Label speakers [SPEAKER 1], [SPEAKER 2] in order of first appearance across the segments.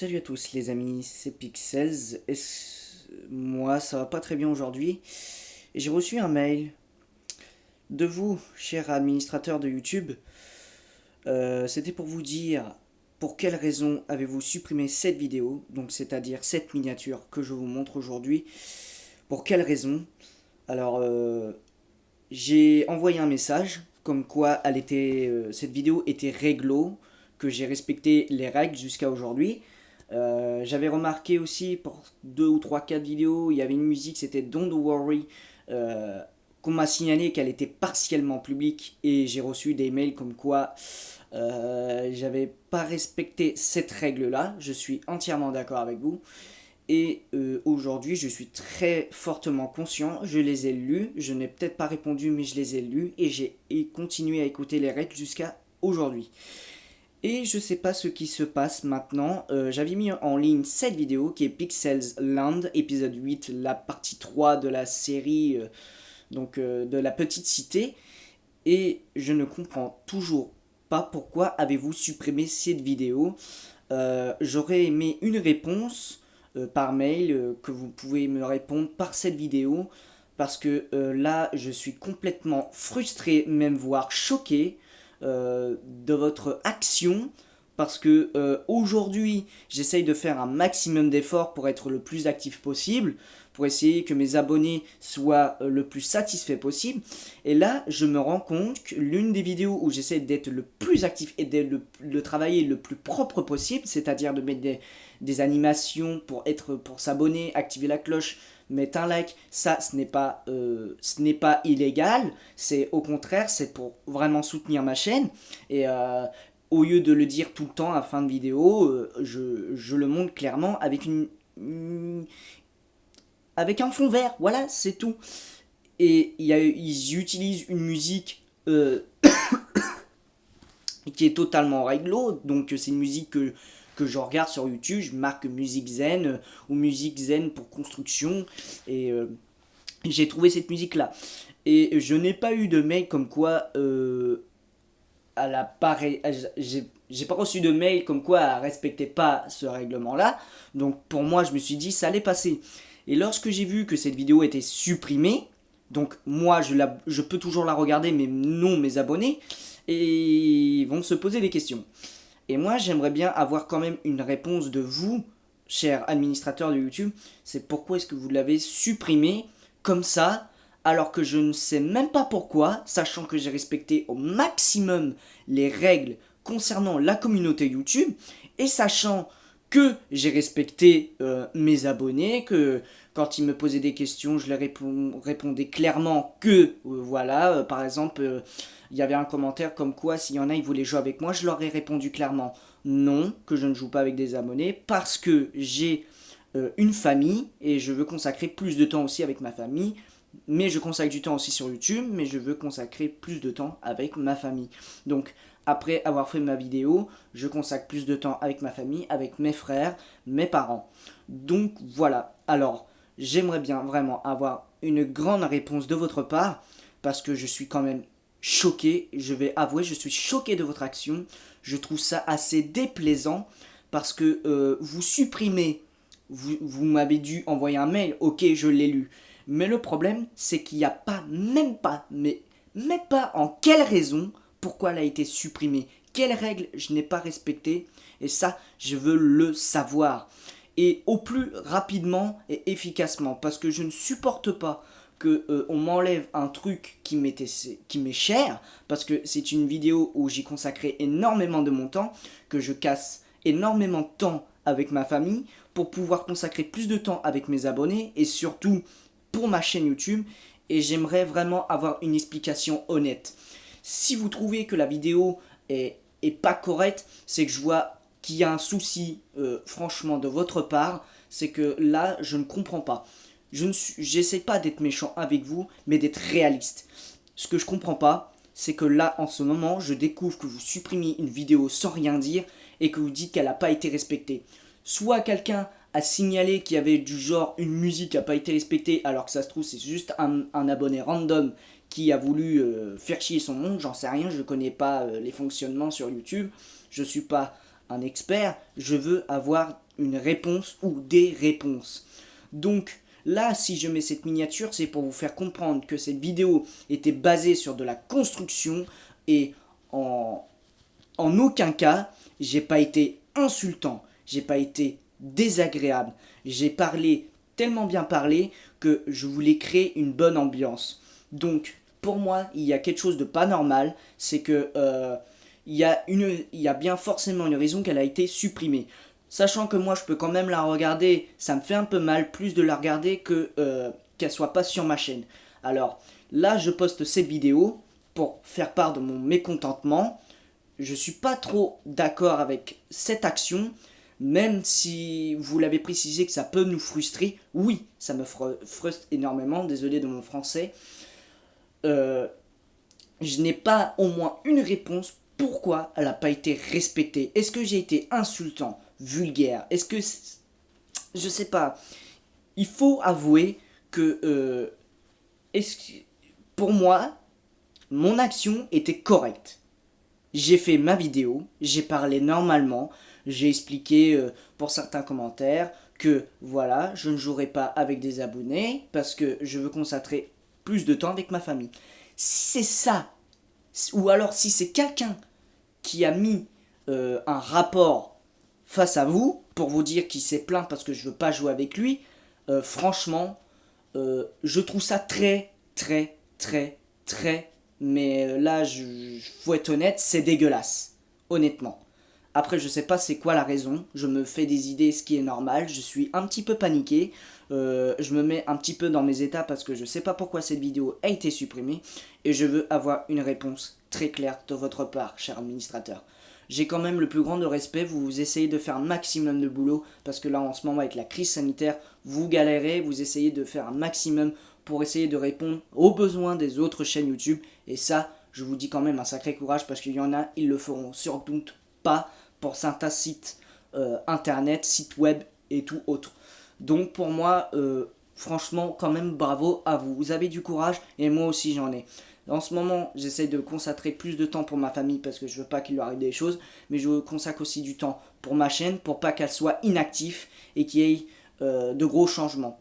[SPEAKER 1] Salut à tous les amis, c'est Pixels. Moi, ça va pas très bien aujourd'hui. Et j'ai reçu un mail de vous, cher administrateur de YouTube. C'était pour vous dire pour quelle raison avez-vous supprimé cette vidéo, donc c'est-à-dire cette miniature que je vous montre aujourd'hui. Pour quelle raison? Alors, j'ai envoyé un message comme quoi cette vidéo était réglo, que j'ai respecté les règles jusqu'à aujourd'hui. J'avais remarqué aussi pour 2 ou 3 4 vidéos, il y avait une musique, c'était Don't Worry, qu'on m'a signalé qu'elle était partiellement publique et j'ai reçu des mails comme quoi j'avais pas respecté cette règle-là. Je suis entièrement d'accord avec vous. Et aujourd'hui, je suis très fortement conscient, je les ai lus, je n'ai peut-être pas répondu, mais je les ai lus et j'ai continué à écouter les règles jusqu'à aujourd'hui. Et je sais pas ce qui se passe maintenant. J'avais mis en ligne cette vidéo qui est Pixels Land, épisode 8, la partie 3 de la série de la petite cité. Et je ne comprends toujours pas pourquoi avez-vous supprimé cette vidéo. J'aurais aimé une réponse par mail, que vous pouvez me répondre par cette vidéo. Parce que là, je suis complètement frustré, même voire choqué de votre action, parce que aujourd'hui j'essaye de faire un maximum d'efforts pour être le plus actif possible, pour essayer que mes abonnés soient le plus satisfaits possible, et là je me rends compte que l'une des vidéos où j'essaie d'être le plus actif et de travailler le plus propre possible, c'est-à-dire de mettre des animations pour s'abonner, activer la cloche, mettre un like, ça ce n'est pas illégal, c'est au contraire, c'est pour vraiment soutenir ma chaîne. Et au lieu de le dire tout le temps à fin de vidéo, je le montre clairement avec un fond vert, voilà, c'est tout. Et ils utilisent une musique qui est totalement réglo, donc c'est une musique que je regarde sur YouTube, je marque musique zen ou musique zen pour construction, et j'ai trouvé cette musique là. Et je n'ai pas eu de mail comme quoi elle a pas j'ai pas reçu de mail comme quoi elle respectait pas ce règlement là, donc pour moi je me suis dit ça allait passer. Et lorsque j'ai vu que cette vidéo était supprimée, donc moi je peux toujours la regarder, mais non mes abonnés, et vont se poser des questions. Et moi, j'aimerais bien avoir quand même une réponse de vous, cher administrateur de YouTube. C'est pourquoi est-ce que vous l'avez supprimé comme ça, alors que je ne sais même pas pourquoi, sachant que j'ai respecté au maximum les règles concernant la communauté YouTube, et sachant que j'ai respecté mes abonnés, que quand ils me posaient des questions, je leur répondais clairement que, voilà, par exemple, il y avait un commentaire comme quoi s'il y en a, ils voulaient jouer avec moi, je leur ai répondu clairement non, que je ne joue pas avec des abonnés, parce que j'ai une famille, et je veux consacrer plus de temps aussi avec ma famille, mais je consacre du temps aussi sur YouTube, mais je veux consacrer plus de temps avec ma famille. Donc, après avoir fait ma vidéo, je consacre plus de temps avec ma famille, avec mes frères, mes parents. Donc voilà, alors j'aimerais bien vraiment avoir une grande réponse de votre part, parce que je suis quand même choqué, je vais avouer, je suis choqué de votre action. Je trouve ça assez déplaisant, parce que vous supprimez, vous m'avez dû envoyer un mail, ok je l'ai lu, mais le problème c'est qu'il n'y a pas, même pas, mais même pas en quelle raison, pourquoi elle a été supprimée, quelles règles je n'ai pas respectées, et ça je veux le savoir, et au plus rapidement et efficacement, parce que je ne supporte pas que on m'enlève un truc qui m'est cher, parce que c'est une vidéo où j'ai consacré énormément de mon temps, que je casse énormément de temps avec ma famille pour pouvoir consacrer plus de temps avec mes abonnés et surtout pour ma chaîne YouTube, et j'aimerais vraiment avoir une explication honnête. Si vous trouvez que la vidéo est pas correcte, c'est que je vois qu'il y a un souci franchement de votre part, c'est que là je ne comprends pas. J'essaie pas d'être méchant avec vous, mais d'être réaliste. Ce que je comprends pas, c'est que là, en ce moment, je découvre que vous supprimiez une vidéo sans rien dire et que vous dites qu'elle n'a pas été respectée. Soit quelqu'un a signalé qu'il y avait du genre une musique qui n'a pas été respectée, alors que ça se trouve c'est juste un abonné random qui a voulu faire chier son monde, j'en sais rien, je ne connais pas les fonctionnements sur YouTube, je ne suis pas un expert, je veux avoir une réponse ou des réponses. Donc là, si je mets cette miniature, c'est pour vous faire comprendre que cette vidéo était basée sur de la construction et en aucun cas, j'ai pas été insultant, j'ai pas été désagréable. J'ai parlé tellement bien parlé que je voulais créer une bonne ambiance. Donc, pour moi, il y a quelque chose de pas normal, c'est que il y a bien forcément une raison qu'elle a été supprimée. Sachant que moi, je peux quand même la regarder, ça me fait un peu mal plus de la regarder que qu'elle soit pas sur ma chaîne. Alors, là, je poste cette vidéo pour faire part de mon mécontentement. Je suis pas trop d'accord avec cette action, même si vous l'avez précisé que ça peut nous frustrer. Oui, ça me frustre énormément, désolé de mon français. Je n'ai pas au moins une réponse pourquoi elle n'a pas été respectée. Est-ce que j'ai été insultant, vulgaire? Est-ce que... Je sais pas. Il faut avouer que... pour moi, mon action était correcte. J'ai fait ma vidéo, j'ai parlé normalement, j'ai expliqué pour certains commentaires que voilà, je ne jouerai pas avec des abonnés parce que je veux consacrer plus de temps avec ma famille. Si c'est ça, ou alors si c'est quelqu'un qui a mis un rapport face à vous pour vous dire qu'il s'est plaint parce que je veux pas jouer avec lui, franchement, je trouve ça très, très, très, très... Mais là, faut être honnête, c'est dégueulasse. Honnêtement. Après, je sais pas c'est quoi la raison. Je me fais des idées, ce qui est normal. Je suis un petit peu paniqué. Je me mets un petit peu dans mes états parce que je sais pas pourquoi cette vidéo a été supprimée. Et je veux avoir une réponse très claire de votre part, cher administrateur. J'ai quand même le plus grand de respect. Vous essayez de faire un maximum de boulot. Parce que là, en ce moment, avec la crise sanitaire, vous galérez. Vous essayez de faire un maximum pour essayer de répondre aux besoins des autres chaînes YouTube. Et ça, je vous dis quand même un sacré courage parce qu'il y en a, ils le feront sans doute pas pour certains sites internet, sites web et tout autre. Donc pour moi, franchement, quand même bravo à vous. Vous avez du courage et moi aussi j'en ai. En ce moment, j'essaie de consacrer plus de temps pour ma famille parce que je veux pas qu'il lui arrive des choses. Mais je consacre aussi du temps pour ma chaîne pour pas qu'elle soit inactive et qu'il y ait de gros changements.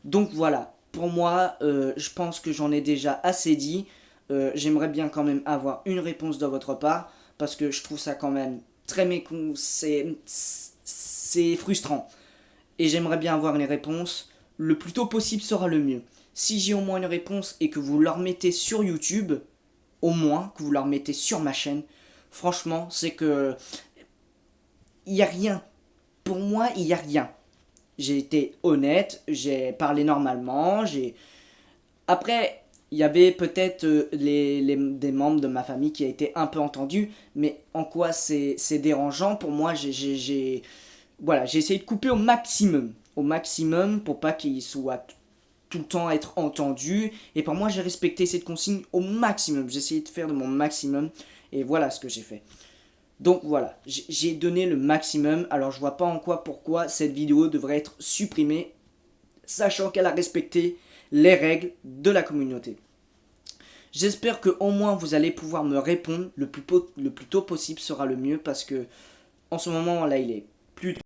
[SPEAKER 1] Donc voilà. Pour moi, je pense que j'en ai déjà assez dit. J'aimerais bien quand même avoir une réponse de votre part. Parce que je trouve ça quand même très c'est frustrant. Et j'aimerais bien avoir une réponse. Le plus tôt possible sera le mieux. Si j'ai au moins une réponse et que vous leur mettez sur YouTube, au moins que vous leur mettez sur ma chaîne, franchement, c'est que... Il n'y a rien. Pour moi, il n'y a rien. J'ai été honnête, j'ai parlé normalement, Après, il y avait peut-être des membres de ma famille qui a été un peu entendus, mais en quoi c'est dérangeant? Pour moi, voilà, j'ai essayé de couper au maximum pour pas qu'il soit tout le temps être entendu, et pour moi, j'ai respecté cette consigne au maximum, j'ai essayé de faire de mon maximum, et voilà ce que j'ai fait. Donc voilà, j'ai donné le maximum, alors je vois pas en quoi, pourquoi cette vidéo devrait être supprimée, sachant qu'elle a respecté les règles de la communauté. J'espère que au moins vous allez pouvoir me répondre le plus tôt possible sera le mieux, parce que en ce moment là il est plus...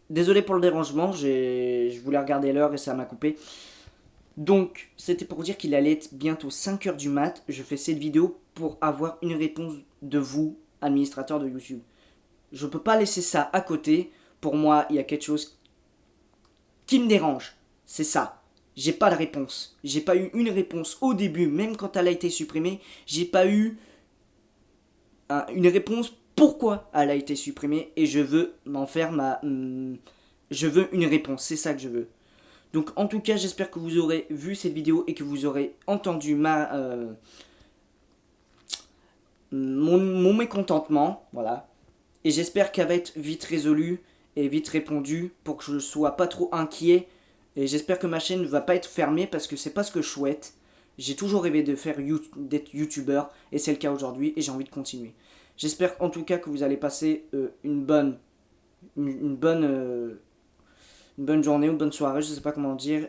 [SPEAKER 1] Désolé pour le dérangement, je voulais regarder l'heure et ça m'a coupé. Donc c'était pour dire qu'il allait être bientôt 5 h du mat, je fais cette vidéo pour avoir une réponse de vous, administrateur de YouTube. Je peux pas laisser ça à côté. Pour moi, il y a quelque chose qui me dérange. C'est ça. J'ai pas de réponse. J'ai pas eu une réponse au début, même quand elle a été supprimée. J'ai pas eu une réponse pourquoi elle a été supprimée. Et je veux m'en faire je veux une réponse. C'est ça que je veux. Donc en tout cas, j'espère que vous aurez vu cette vidéo et que vous aurez entendu mon mécontentement, voilà. Et j'espère qu'elle va être vite résolue et vite répondue pour que je ne sois pas trop inquiet. Et j'espère que ma chaîne ne va pas être fermée parce que c'est pas ce que je souhaite. J'ai toujours rêvé de faire d'être youtubeur et c'est le cas aujourd'hui et j'ai envie de continuer. J'espère en tout cas que vous allez passer une bonne journée ou une bonne soirée, je sais pas comment dire.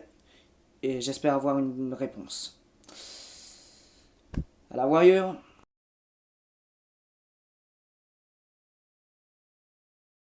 [SPEAKER 1] Et j'espère avoir une réponse. À la warrior.